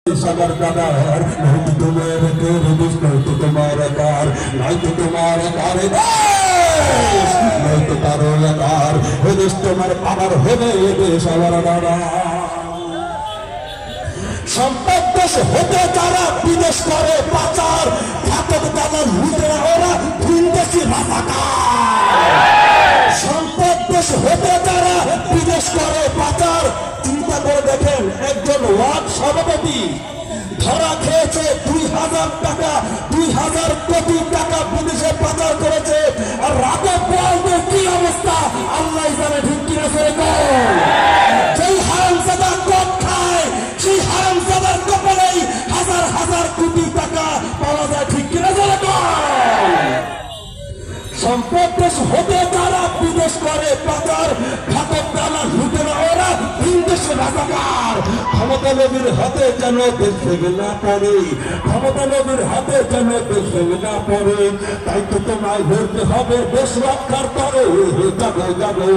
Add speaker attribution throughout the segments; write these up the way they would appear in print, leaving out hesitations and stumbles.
Speaker 1: सगर कदर नहीं तो तुम्हारे तेरे दुष्ट नहीं तो तुम्हारा कार नहीं तो तुम्हारा कार नहीं तो तारो कार हे दुष्ट तुम्हारे पावर हो गए देश हमारा दादा সম্পদ দেশ হতে যারা বিদেশ করে পাচার ঘাতক দাদা লুটেরা ওরা ভিনদেশি রাজাকার সম্পদ দেশ হতে যারা বিদেশ করে পাচার চিন্তা করে দেখেন একজন ওয়ার্ড সভাপতি ধরা খেয়েছে 2000 টাকা 2000 কোটি টাকা বিদেশে পাচার করেছে আর রাজা বলবে কি অবস্থা আল্লাহ জানে ঠিক কিনা যেই হারামজাদা কট খায় সেই হারামজাদার কপালেই হাজার হাজার কোটি টাকা পাওয়া যায় ঠিক কিনা সম্পদ দেশ হতে যারা বিদেশ করে পাচার ঘাতক দালা লুটেরা ওরা ভিনদেশে রাজাকার ক্ষমতা নবীর হাতে যেন দেশ ভেঙে না পড়ে ক্ষমতা নবীর হাতে যেন দেশ ভেঙে না পড়ে তাই তো তোমায় ধরতে হবে দেশ রক্ষার তরে জাগো জাগো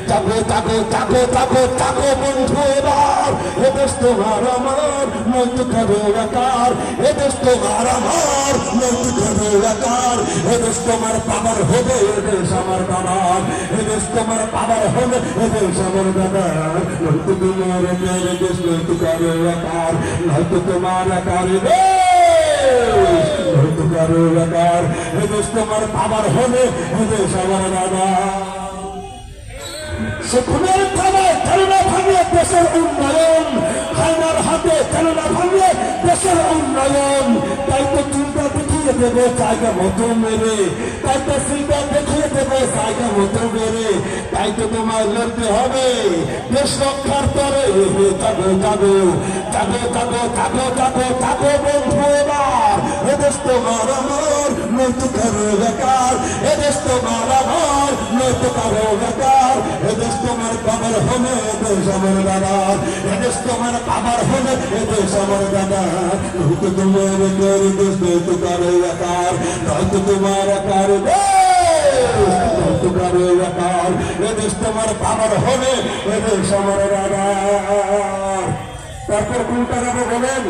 Speaker 1: জাগো জাগো জাগো জাগো জাগো বন্ধু এবার এ দেশ তোমার আমার নয়তো করো একার এ দেশ তোমার আমার নয়তো করো একার এ দেশ তোমার পাবার হবে এ দেশ আমার বাবার এ দেশ তোমার পাবার হবে এ দেশ আমার দাদার নয়তো তোমার মেরে দেশ নয়তো করো একার নয়তো তোমার একার নয়তো করো একার এ দেশ তোমার পাবার হবে এ দেশ আমার দাদা সুখনের থানায় খেলনা ভাঙে দেশের উন্নয়ন হাইনার হাতে খেলনা ভাঙে দেশের উন্নয়ন তাই তো চিন্তা দেখিয়ে দেবে জায়গা মতো মেরে তাই তো চিন্তা দেখিয়ে দেবে জায়গা মতো মেরে তাই তো তোমায় লড়তে হবে দেশ রক্ষার তরে যাবো যাবো যাবো যাবো যাবো যাবো যাবো বন্ধু এবার এদেশ তোমার আমার নয়তো কারো বেকার এদেশ তোমার আমার নয়তো কারো বেকার এদেশ তোমার বাবার হবে এদেশ আমার দাদার এদেশ তোমার বাবার হবে এদেশ আমার দাদার নয়তো তোমার দেশ নয়তো কারো বেকার নয়তো তোমার একার নয়তো কারো বেকার এদেশ তোমার বাবার হবে এদেশ আমার দাদার তারপর কোনটা যাবে বলেন